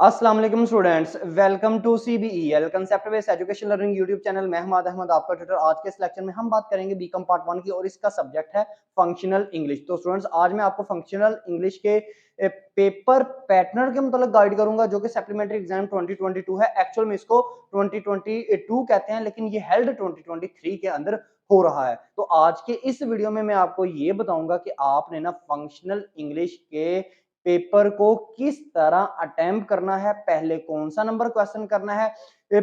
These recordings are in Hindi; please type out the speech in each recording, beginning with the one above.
अस्सलाम वालेकुम students, welcome to CBEL concept based education learning YouTube channel. मैं हमाद अहमद आपका ट्यूटर। आज के इस लेक्चर में हम बात करेंगे बीकॉम पार्ट 1 की और इसका सब्जेक्ट है फंक्शनल इंग्लिश। तो स्टूडेंट्स आज मैं आपको फंक्शनल इंग्लिश के पेपर पैटर्न के मतलब गाइड करूंगा जो कि सप्लीमेंट्री एग्जाम 2022 है। एक्चुअल में इसको 2022 कहते हैं लेकिन ये हेल्ड 2023 के अंदर हो रहा है। तो आज के इस वीडियो में मैं आपको ये बताऊंगा कि आपने ना फंक्शनल इंग्लिश के पेपर को किस तरह अटेम्प्ट करना है, पहले कौन सा नंबर क्वेश्चन करना है,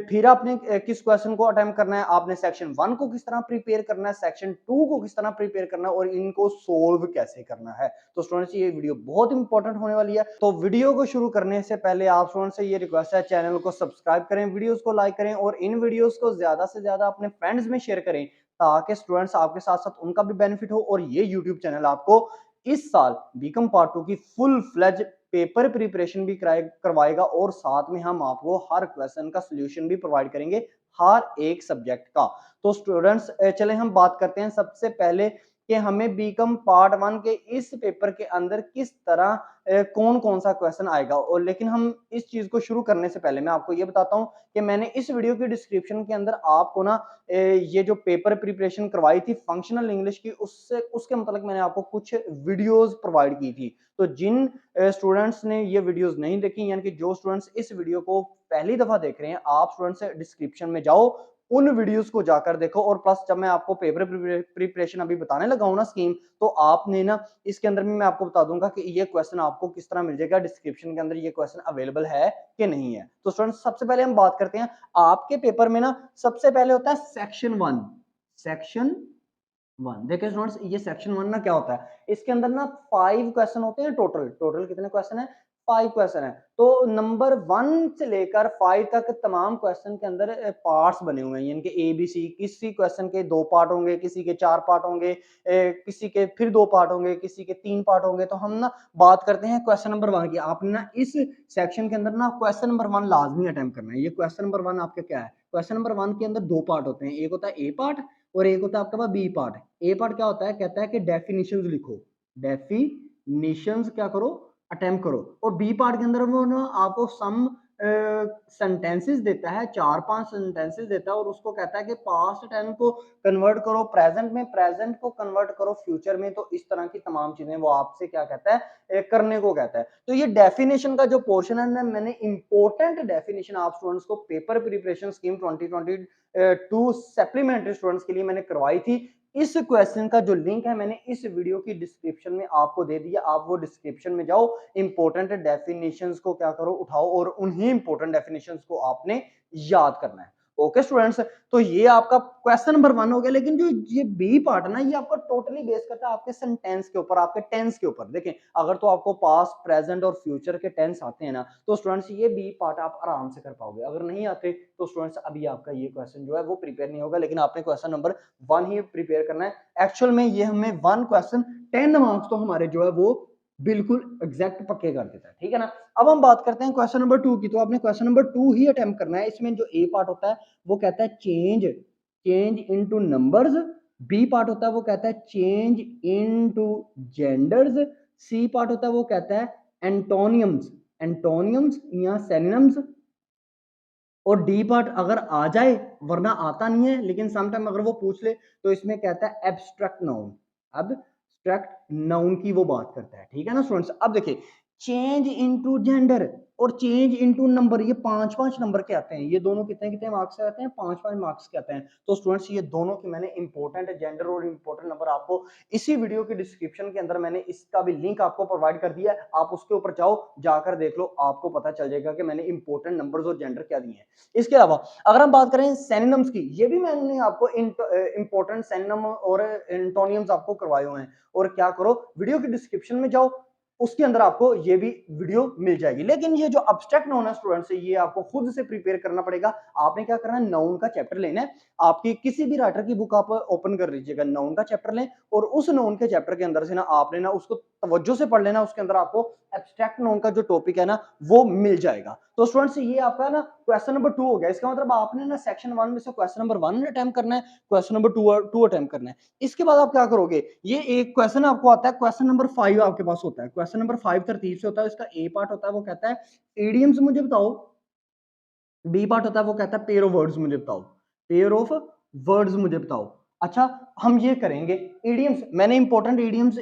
फिर आपने किस क्वेश्चन को अटेम्प्ट करना है, आपने सेक्शन 1 को किस तरह प्रिपेयर करना है, सेक्शन 2 को किस तरह प्रिपेयर करना है और इनको सोल्व कैसे करना है। तो स्टूडेंट्स ये वीडियो बहुत इंपॉर्टेंट होने वाली है। तो वीडियो को शुरू करने से पहले आप स्टूडेंट्स से ये रिक्वेस्ट है, चैनल को सब्सक्राइब करें, वीडियोस को लाइक करें और इन वीडियोस को ज्यादा से ज्यादा अपने फ्रेंड्स में शेयर करें ताकि स्टूडेंट्स आपके साथ साथ उनका भी बेनिफिट हो और ये यूट्यूब चैनल आपको इस साल बीकॉम पार्ट 2 की फुल फ्लेज पेपर प्रिपरेशन भी करवाएगा और साथ में हम आपको हर क्वेश्चन का सॉल्यूशन भी प्रोवाइड करेंगे हर एक सब्जेक्ट का। तो स्टूडेंट्स चले हम बात करते हैं सबसे पहले कि हमें बीकॉम पार्ट 1 के इस पेपर के अंदर किस तरह कौन कौन सा क्वेश्चन आएगा। और लेकिन हम इस चीज को शुरू करने से पहले मैं आपको ये बताता हूं कि मैंने इस वीडियो की डिस्क्रिप्शन के अंदर आपको ना ये जो पेपर प्रिपरेशन करवाई थी फंक्शनल इंग्लिश की उससे उसके मतलब मैंने आपको कुछ वीडियोस प्रोवाइड की थी। तो जिन स्टूडेंट्स ने ये वीडियोस नहीं देखी यानी कि जो स्टूडेंट्स इस वीडियो को पहली दफा देख रहे हैं आप स्टूडेंट्स डिस्क्रिप्शन में जाओ उन वीडियोस को जाकर देखो। और प्लस जब मैं आपको पेपर प्रिपरेशन अभी बताने लगा हूं ना स्कीम, तो आपने ना इसके अंदर भी मैं आपको बता दूंगा कि ये क्वेश्चन आपको किस तरह मिल जाएगा, डिस्क्रिप्शन के अंदर ये क्वेश्चन अवेलेबल है कि नहीं है। तो स्टूडेंट्स सबसे पहले हम बात करते हैं आपके पेपर में ना सबसे पहले होता है सेक्शन 1। सेक्शन 1 देखिए स्टूडेंट्स ये सेक्शन 1 ना क्या होता है, इसके अंदर ना 5 क्वेश्चन होते हैं। टोटल टोटल कितने क्वेश्चन है? 5 क्वेश्चन है। तो नंबर 1 से लेकर 5 तक तमाम क्वेश्चन के अंदर पार्ट्स बने हुए हैं यानी कि ए बी सी। किसी क्वेश्चन के 2 पार्ट होंगे, किसी के 4 पार्ट होंगे, किसी के फिर 2 पार्ट होंगे, किसी के 3 पार्ट होंगे। तो हम ना बात करते हैं क्वेश्चन नंबर 1 की। आपने ना इस सेक्शन के अंदर ना क्वेश्चन नंबर 1 लाजमी अटेम्प्ट करना है। ये क्वेश्चन नंबर 1 आपके क्या है? क्वेश्चन नंबर 1 के अंदर 2 पार्ट होते हैं, एक होता है ए पार्ट और एक होता है आपके पास बी पार्ट। ए पार्ट क्या होता है? कहता है कि डेफिनेशंस लिखो, डेफिनेशंस क्या करो? अटेम्प्ट करो। और बी पार्ट के अंदर वो ना आपको सम सेंटेंसेस देता है, 4-5 सेंटेंसेस देता है और उसको कहता है कि पास्ट टेंस को कन्वर्ट करो प्रेजेंट में, प्रेजेंट को कन्वर्ट करो फ्यूचर में। तो इस तरह की तमाम चीजें वो आपसे क्या कहता है? करने को कहता है। तो ये डेफिनेशन का जो पोर्शन है ना, मैंने इंपॉर्टेंट डेफिनेशन आप स्टूडेंट्स को paper preparation scheme 2022 supplementary students के लिए मैंने करवाई थी। इस क्वेश्चन का जो लिंक है मैंने इस वीडियो की डिस्क्रिप्शन में आपको दे दिया। आप वो डिस्क्रिप्शन में जाओ, इंपॉर्टेंट डेफिनेशंस को क्या करो? उठाओ और उन्हीं इंपॉर्टेंट डेफिनेशंस को आपने याद करना है। ओके स्टूडेंट्स, तो ये आपका क्वेश्चन नंबर 1 हो गया। लेकिन जो ये बी पार्ट है ना, ये आपका टोटली बेस करता है आपके सेंटेंस के ऊपर, आपके टेंस के ऊपर। देखें अगर तो आपको पास्ट, प्रेजेंट और फ्यूचर के टेंस आते हैं ना, तो स्टूडेंट्स ये बी पार्ट आप आराम से कर पाओगे। अगर नहीं आते तो स्टूडेंट्स अभी आपका ये क्वेश्चन जो है वो प्रिपेयर नहीं होगा। लेकिन आपने क्वेश्चन नंबर 1 ही प्रिपेयर करना है। एक्चुअल में ये हमें 1 क्वेश्चन 10 मार्क्स तो हमारे जो है वो बिल्कुल एग्जैक्ट पक्के कर देता है। ठीक है ना? अब हम बात करते हैं क्वेश्चन नंबर 2 की। तो आपने क्वेश्चन नंबर 2 ही अटेम्प्ट करना है। इसमें जो ए पार्ट होता है वो कहता है change change into numbers. B part होता है वो कहता है change into genders. C part होता है वो कहता है एंटोनियम्स एंटोनियम्स या सिनोनिम्स। और डी पार्ट अगर आ जाए, वरना आता नहीं है लेकिन समटाइम अगर वो पूछ ले, तो इसमें कहता है एब्स्ट्रैक्ट नाउन। एब्स्ट्रैक्ट नाउन की वो बात करता है। ठीक है ना स्टूडेंट्स? अब देखिए चेंज इनटू जेंडर और चेंज इनटू नंबर, ये 5-5 नंबर के आते हैं। ये दोनों कितने कितने मार्क्स के आते हैं? 5-5 मार्क्स के आते हैं। तो स्टूडेंट्स ये दोनों की मैंने इंपॉर्टेंट जेंडर और इंपॉर्टेंट नंबर आपको इसी वीडियो की डिस्क्रिप्शन के अंदर मैंने इसका भी लिंक आपको प्रोवाइड कर दिया है। आप उसके ऊपर जाओ, जाकर देख लो, आपको पता चल जाएगा कि मैंने इंपॉर्टेंट नंबर्स और जेंडर क्या दिए हैं। इसके अलावा अगर हम बात करें सिनोनिम्स की, ये भी मैंने आपको इंपॉर्टेंट सिनोनिम और एंटोनियम्स आपको करवाए हुए हैं। और क्या करो, वीडियो की डिस्क्रिप्शन में जाओ, उसके अंदर आपको ये भी वीडियो मिल जाएगी। लेकिन ये जो एब्स्ट्रैक्ट नाउन है स्टूडेंट्स, ये आपको खुद से प्रिपेयर करना पड़ेगा। आपने क्या करना है? नाउन का चैप्टर लेना है। आपकी किसी भी राइटर की बुक आप ओपन कर लीजिएगा, नाउन का चैप्टर लें और उस नाउन के चैप्टर के अंदर से ना आपने ना उसको तवज्जो से पढ़ लेना। उसके अंदर आपको एब्स्ट्रैक्ट नाउन का जो टॉपिक है ना वो मिल जाएगा। तो स्टूडेंट्स ये आपका ना क्वेश्चन नंबर 2 हो गया। इसका मतलब आपने ना सेक्शन 1 में से क्वेश्चन नंबर 1 अटेम्प्ट करना है, क्वेश्चन नंबर 2 अटेम्प्ट करना है। इसके बाद आप क्या करोगे, ये एक क्वेश्चन आपको आता है, क्वेश्चन नंबर 5 आपके पास होता है। क्वेश्चन नंबर 5 तरतीब से होता है, इसका ए पार्ट होता है, वो कहता है इडियम्स मुझे बताओ। बी पार्ट होता है, वो कहता है पेयर ऑफ वर्ड्स मुझे बताओ, पेयर ऑफ वर्ड्स मुझे बताओ। अच्छा, हम ये करेंगे इडियम्स, मैंने इंपॉर्टेंट इडियम्स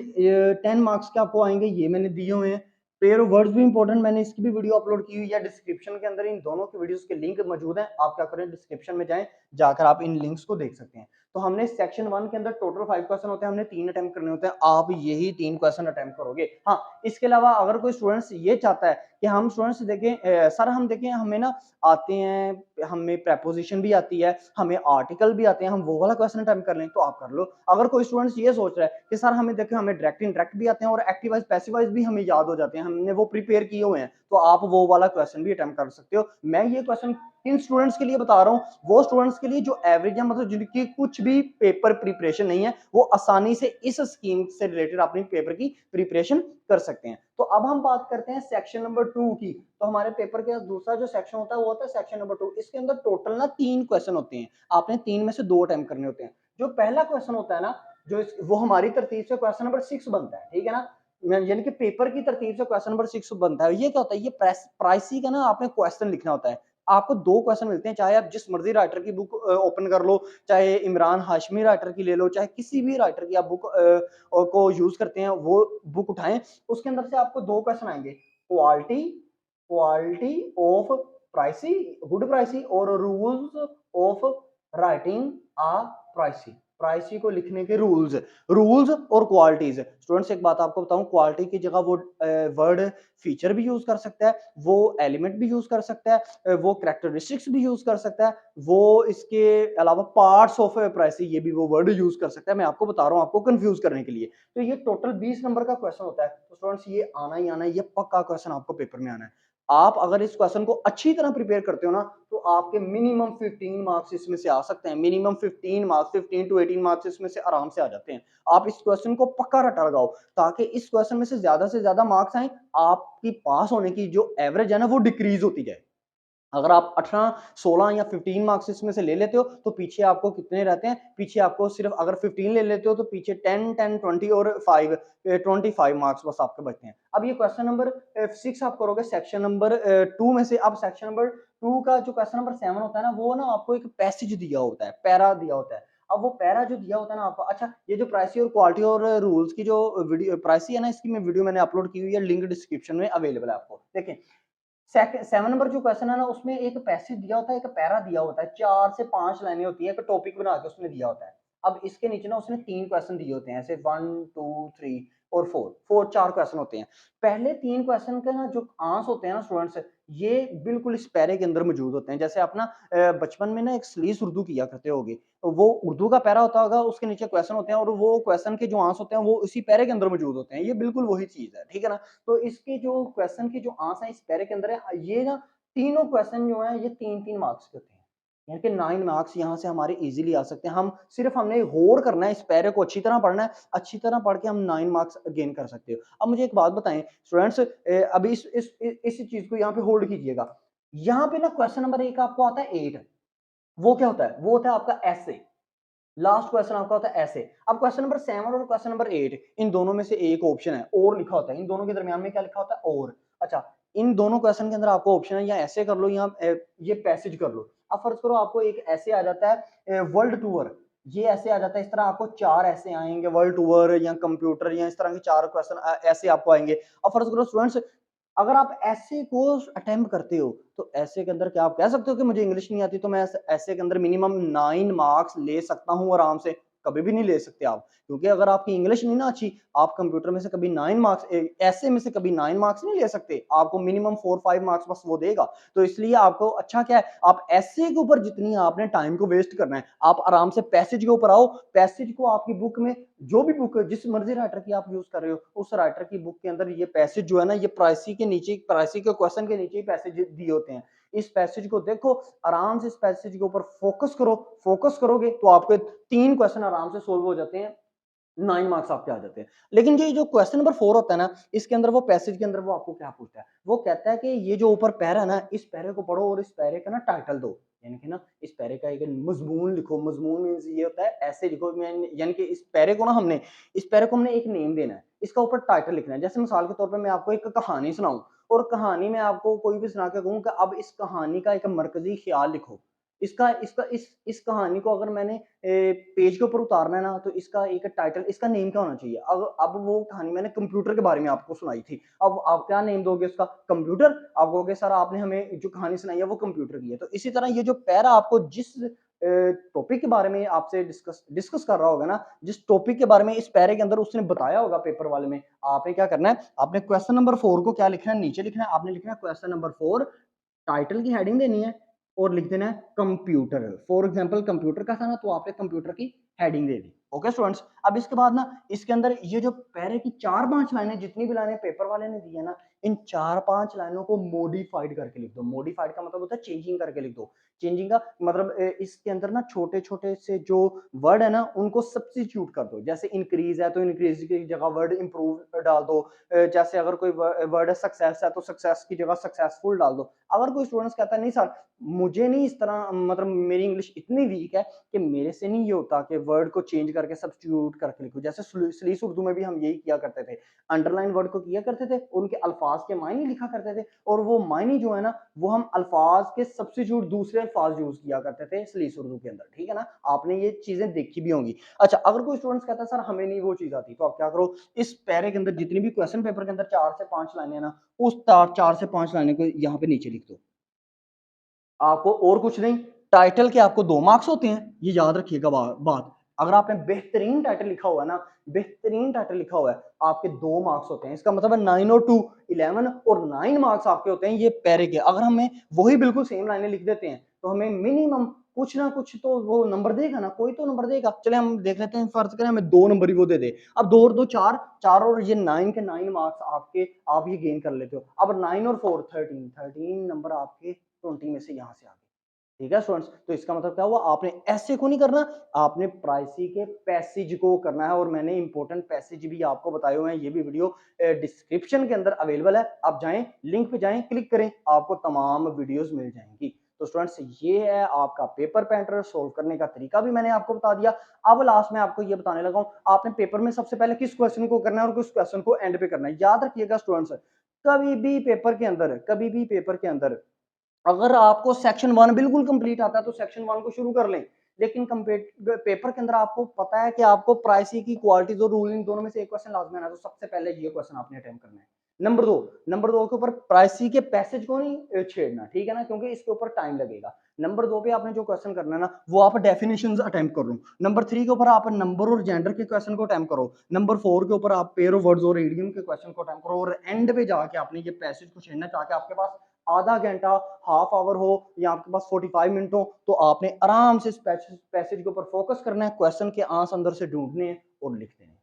10 मार्क्स के आपको आएंगे, ये मैंने दिए हुए हैं। पेयर ऑफ वर्ड्स भी इंपॉर्टेंट, मैंने इसकी भी वीडियो अपलोड की हुई है, डिस्क्रिप्शन के अंदर इन दोनों की वीडियोस के लिंक मौजूद हैं। आप क्या करें, डिस्क्रिप्शन में जाएं, जाकर आप इन लिंक्स को देख सकते हैं। तो हमने सेक्शन 1 के अंदर टोटल 5 क्वेश्चन होते हैं, हमने 3 अटेम्प्ट करने होते हैं, आप यही 3 क्वेश्चन अटेम्प्ट करोगे। हाँ, इसके अलावा अगर कोई स्टूडेंट्स ये चाहता है कि हम स्टूडेंट्स देखें सर हम देखें हमें ना आते हैं, हमें प्रेपोजिशन भी आती है, हमें आर्टिकल भी आते हैं, हम वो वाला क्वेश्चन अटेम्प्ट कर लें, तो आप कर लो। अगर कोई स्टूडेंट्स ये सोच रहा है कि सर हमें देखें हमें डायरेक्ट इनडायरेक्ट भी आते हैं और एक्टिव वाइज पैसिव वाइज भी हमें याद हो जाते हैं, हमने वो प्रिपेयर किए हुए हैं, तो आप वो वाला क्वेश्चन भी अटेम्प्ट कर सकते हो। मैं ये क्वेश्चन किन स्टूडेंट्स के लिए बता रहा हूँ, वो स्टूडेंट्स के लिए जो एवरेज है, मतलब जिनकी कुछ भी पेपर प्रिपरेशन नहीं है, वो आसानी से इस स्कीम से रिलेटेड अपनी पेपर की प्रिपरेशन कर सकते हैं। तो अब हम बात करते हैं सेक्शन नंबर 2 की। तो हमारे पेपर का दूसरा जो सेक्शन होता है वो होता है सेक्शन नंबर 2। इसके अंदर टोटल ना 3 क्वेश्चन होते हैं, आपने 3 में से 2 अटेम्प्ट करने होते हैं। जो पहला क्वेश्चन होता है ना, वो हमारी तरतीब से क्वेश्चन नंबर 6 बनता है, ठीक है ना, यानी कि पेपर की तरतीब से क्वेश्चन नंबर 6 बनता है। ये क्या होता है, ये प्राइसी का ना आपने क्वेश्चन लिखना होता है। आपको 2 क्वेश्चन मिलते हैं, चाहे आप जिस मर्जी राइटर की बुक ओपन कर लो, चाहे इमरान हाशमी राइटर की ले लो, चाहे किसी भी राइटर की आप बुक को यूज करते हैं वो बुक उठाएं। उसके अंदर से आपको 2 क्वेश्चन आएंगे, quality quality of precis, good precis, और rules of writing a precis, precis को लिखने के रूल्स, रूल्स और क्वालिटीज। स्टूडेंट्स एक बात आपको बताऊं, क्वालिटी की जगह वो वर्ड फीचर भी यूज कर सकता है, वो एलिमेंट भी यूज कर सकता है, वो कैरेक्टरिस्टिक्स भी यूज कर सकता है, वो इसके अलावा पार्ट्स ऑफ प्राइसी ये भी वो वर्ड यूज कर सकता है। मैं आपको बता रहा हूं आपको कंफ्यूज करने के लिए। तो ये टोटल 20 नंबर का क्वेश्चन होता है। तो स्टूडेंट्स ये आना ही आना है, ये पक्का क्वेश्चन आपको पेपर में आना है। आप अगर इस क्वेश्चन को अच्छी तरह प्रिपेयर करते हो ना, तो आपके मिनिमम 15 मार्क्स इसमें से आ सकते हैं, मिनिमम 15 मार्क्स, 15 टू 18 मार्क्स इसमें से आराम से आ जाते हैं। आप इस क्वेश्चन को पक्का रटा लगाओ, ताकि इस क्वेश्चन में से ज्यादा मार्क्स आए, आपकी पास होने की जो एवरेज है ना वो डिक्रीज होती जाए। अगर आप 18, 16 या 15 मार्क्स इसमें से ले लेते हो, तो पीछे आपको कितने रहते हैं, पीछे आपको सिर्फ अगर 15 ले लेते हो तो पीछे 10, 10, 20 और 5, 25 मार्क्स बस आपके बचते हैं। अब ये क्वेश्चन नंबर 6 आप करोगे सेक्शन नंबर 2 में से। अब सेक्शन नंबर 2 का जो क्वेश्चन नंबर 7 होता है ना, वो ना आपको एक पैसेज दिया होता है, पैरा दिया होता है। अब वो पैरा जो दिया होता है ना आपको, अच्छा ये जो प्राइसी और क्वालिटी और रूल्स की जो वीडियो प्राइसी है ना, इसकी मैं वीडियो मैंने अपलोड की हुई है, लिंक डिस्क्रिप्शन में अवेलेबल है, आपको देखें। 7 नंबर जो क्वेश्चन है ना, उसमें एक पैसेज दिया होता है, एक पैरा दिया होता है, 4 से 5 लाइनें होती है, एक टॉपिक बना के उसने दिया होता है। अब इसके नीचे ना उसने 3 क्वेश्चन दिए होते हैं, ऐसे 1, 2, 3 और 4 4 क्वेश्चन होते हैं। पहले 3 क्वेश्चन के ना जो आंसर होते हैं ना स्टूडेंट्स, ये बिल्कुल इस पैरे के अंदर मौजूद होते हैं। जैसे आप ना बचपन में ना एक सलीस उर्दू किया करते होगे, तो वो उर्दू का पैरा होता होगा, उसके नीचे क्वेश्चन होते हैं, और वो क्वेश्चन के जो आंसर होते हैं वो उसी पैरे के अंदर मौजूद होते हैं। ये बिल्कुल वही चीज है, ठीक है ना। तो इसके जो क्वेश्चन के जो आंसर है इस पैरे के अंदर है, ये ना तीनों क्वेश्चन जो है ये 3-3 मार्क्स के होते हैं, यानी कि 9 मार्क्स यहाँ से हमारे इजीली आ सकते हैं। हम सिर्फ हमने गौर करना है, इस पैरे को अच्छी तरह पढ़ना है, अच्छी तरह पढ़ के हम 9 मार्क्स गेन कर सकते हो। अब मुझे एक बात बताएं स्टूडेंट्स, अभी इस चीज को यहाँ पे होल्ड कीजिएगा। यहाँ पे ना क्वेश्चन नंबर 1 आपको आता है 8, वो क्या होता है, वो होता है आपका ऐसे, लास्ट क्वेश्चन आपका होता है ऐसे। अब क्वेश्चन नंबर 7 और क्वेश्चन नंबर 8, इन दोनों में से एक ऑप्शन है और लिखा होता है, इन दोनों के दरमियान में क्या लिखा होता है, और। अच्छा, इन दोनों क्वेश्चन के अंदर आपको ऑप्शन है या ऐसे कर लो या ये पैसेज कर लो। अब फर्ज करो आपको एक ऐसे आ जाता है वर्ल्ड टूर, ये ऐसे आ जाता है, इस तरह आपको 4 ऐसे आएंगे, वर्ल्ड टूर या कंप्यूटर या इस तरह के 4 क्वेश्चन ऐसे आपको आएंगे। अब फर्ज करो स्टूडेंट्स, अगर आप ऐसे को अटेम्प्ट करते हो, तो ऐसे के अंदर क्या आप कह सकते हो कि मुझे इंग्लिश नहीं आती, तो मैं ऐसे के अंदर मिनिमम 9 मार्क्स ले सकता हूं आराम से? कभी भी नहीं ले सकते आप, क्योंकि अगर आपकी इंग्लिश नहीं ना अच्छी, आप कंप्यूटर में से कभी 9 मार्क्स, ऐसे में से कभी 9 मार्क्स नहीं ले सकते। आपको मिनिमम 4-5 मार्क्स बस वो देगा। तो इसलिए आपको अच्छा क्या है, आप ऐसे के ऊपर जितनी आपने टाइम को वेस्ट करना है, आप आराम से पैसेज के ऊपर आओ। पैसेज को आपकी बुक में, जो भी बुक जिस मर्जी राइटर की आप यूज कर रहे हो, उस राइटर की बुक के अंदर ये पैसेज जो है ना, ये प्राइसी के नीचे, प्राइसी के क्वेश्चन के नीचे ही पैसेज दिए होते हैं। इस पैसेज को देखो, आराम से इस पैसेज के ऊपर फोकस करो, फोकस करोगे तो आपके 3 क्वेश्चन आराम से सोल्व हो जाते हैं। 9 मार्क्स आपके आ जाते हैं। लेकिन ये जो क्वेश्चन नंबर 4 होता है ना, इसके अंदर वो पैसेज के अंदर वो आपको क्या पूछता है? वो कहता है कि ये जो ऊपर पैरा है ना, इस पैरे को पढ़ो और इस पैरे का ना टाइटल दो। यानी कि ना इस पैरे का एक मज़मून लिखो, मज़मून मीन्स ये होता है ऐसे लिखो यानी कि इस पैरे को ना इस पैरे को हमने एक नेम देना है। इसका ऊपर टाइटल लिखना है। जैसे मिसाल के तौर पे मैं आपको एक कहानी सुनाऊँ और कहानी में आपको कोई भी सुना के कहूँ कि अब इस कहानी का एक मरकज़ी ख़्याल लिखो। इसका इसका इस कहानी को अगर मैंने पेज के ऊपर उतारना है ना, तो इसका एक टाइटल, इसका नेम क्या होना चाहिए? अब वो कहानी मैंने कंप्यूटर के बारे में आपको सुनाई थी। अब आप क्या नेम दोगे उसका? कंप्यूटर। आप कहोगे सर आपने हमें जो कहानी सुनाई है वो कंप्यूटर की है। तो इसी तरह ये जो पैरा आपको जिस टॉपिक के बारे में आपसे डिस्कस डिस्कस कर रहा होगा ना, जिस टॉपिक के बारे में इस पैरे के अंदर उसने बताया होगा पेपर वाले में, आपने क्या करना है? आपने क्वेश्चन नंबर 4 को क्या लिखना है? नीचे लिखना है। आपने लिखना है क्वेश्चन नंबर 4, टाइटल की हेडिंग देनी है और लिख देना है कंप्यूटर। फॉर एग्जांपल कंप्यूटर का था ना, तो आपने कंप्यूटर की हेडिंग दे दी। ओके स्टूडेंट्स, अब इसके बाद ना इसके अंदर ये जो पैरे की 4-5 लाइनें, जितनी भी लाइनें पेपर वाले ने दी है ना, इन 4-5 लाइनों को मॉडिफाइड करके लिख दो। मॉडिफाइड का मतलब होता है चेंजिंग करके लिख दो। चेंजिंग का मतलब इसके अंदर ना छोटे-छोटे से जो वर्ड है ना, उनको सब्स्टिट्यूट कर दो। जैसे इंक्रीज है तो इंक्रीज की जगह वर्ड इंप्रूव डाल दो। जैसे अगर कोई वर्ड सक्सेस है तो सक्सेस की जगह सक्सेसफुल डाल दो। अगर कोई स्टूडेंट्स कहता है नहीं सर मुझे नहीं इस तरह, मतलब मेरी इंग्लिश इतनी वीक है कि मेरे से नहीं ये होता कि वर्ड को चेंज करके सब्स्टिट्यूट करके लिखूं, जैसे सलीस उर्दू में भी हम यही किया करते थे। अंडरलाइन वर्ड को किया करते थे, उनके अल्फाज के मायने लिखा करते थे और वो मायने जो है ना, वो हम अल्फाज के सब्स्टिट्यूट दूसरे अल्फाज यूज किया करते थे सलीस उर्दू के अंदर। ठीक है ना, आपने ये चीजें देखी भी होंगी। अच्छा, अगर कोई स्टूडेंट्स कहता है सर हमें नहीं वो चीज आती, तो आप क्या करो, इस पैरे के अंदर जितनी भी क्वेश्चन पेपर के अंदर 4 से 5 लाइनें ना, उस 4 से 5 लाइनें को यहाँ पे नीचे लिख दो। आपको और कुछ नहीं, टाइटल के आपको 2 मार्क्स होते हैं, ये याद रखिएगा बात। अगर आपने बेहतरीन टाइटल लिखा हुआ है ना, बेहतरीन टाइटल लिखा हुआ है, आपके 2 मार्क्स होते हैं। इसका मतलब है 9 और 2 11 और 9 मार्क्स आपके होते हैं ये पैरे के। अगर हमें वही बिल्कुल सेम लाइनें लिख देते हैं, तो हमें मिनिमम कुछ ना कुछ तो वो नंबर देगा ना, कोई तो नंबर देगा। चलिए हम देख लेते हैं, फर्ज़ करें हमें 2 नंबर ही वो दे दे। अब 2 और 2 4, 4 और ये 9 के 9 मार्क्स आपके, आप ये गेन कर लेते हो। अब 9 और 4 13, 13 नंबर आपके 20 में से यहाँ से आ गए। ठीक है स्टूडेंट्स, तो इसका मतलब क्या हुआ, आपने ऐसे को नहीं करना, आपने प्राइसी के पैसेज को करना है। और मैंने इंपॉर्टेंट पैसेज भी आपको बताए हुए हैं, ये भी वीडियो डिस्क्रिप्शन के अंदर अवेलेबल है। आप जाएं, लिंक पे जाएं, क्लिक करें, आपको तमाम वीडियोस मिल जाएंगी। तो स्टूडेंट्स, ये है आपका पेपर पैटर्न, सोल्व करने का तरीका भी मैंने आपको बता दिया। अब लास्ट में आपको ये बताने लगा हूं, आपने पेपर में सबसे पहले किस क्वेश्चन को करना है और किस क्वेश्चन को एंड पे करना है। याद रखिएगा स्टूडेंट्स, कभी भी पेपर के अंदर अगर आपको सेक्शन 1 बिल्कुल कंप्लीट आता है तो सेक्शन 1 को शुरू कर लें। लेकिन पेपर के अंदर आपको पता है कि आपको प्राइसी की क्वालिटीज और रूलिंग दोनों में से एक क्वेश्चन लाजमी आना है, तो सबसे पहले ये क्वेश्चन आपने अटेम्प्ट करना है। नंबर 2 के ऊपर प्राइसी के पैसेज को नहीं छेड़ना, ठीक है ना, क्योंकि इसके ऊपर टाइम लगेगा। नंबर 2 पे आपने जो क्वेश्चन करना है ना, वो आप डेफिनेशंस अटेम्प्ट कर लो। नंबर 3 के ऊपर आप नंबर और जेंडर के क्वेश्चन को अटेम्प्ट करो। नंबर 4 के ऊपर आप पेयर ऑफ वर्ड्स और इडियम के क्वेश्चन को अटेम्प्ट करो। और एंड पे जाके आपने ये पैसेज को छेड़ना, ताकि आपके पास आधा घंटा, हाफ आवर हो या आपके पास 45 मिनट हो, तो आपने आराम से इस पैसेज के ऊपर फोकस करना है, क्वेश्चन के आंसर अंदर से ढूंढने हैं और लिख देने हैं।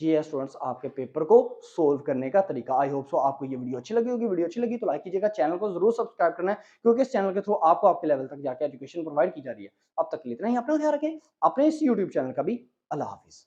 ये है स्टूडेंट्स आपके पेपर को सोल्व करने का तरीका। आई होप सो आपको ये वीडियो अच्छी लगी होगी। वीडियो अच्छी लगी तो लाइक कीजिएगा, चैनल को जरूर सब्सक्राइब करना है, क्योंकि इस चैनल के थ्रू आपको आपके लेवल तक जाके एजुकेशन प्रोवाइड की जा रही है। अब तक के लिए इतना ही, अपना ख्याल रखें, अपने इस यूट्यूब चैनल का भी। अल्लाह हाफिज।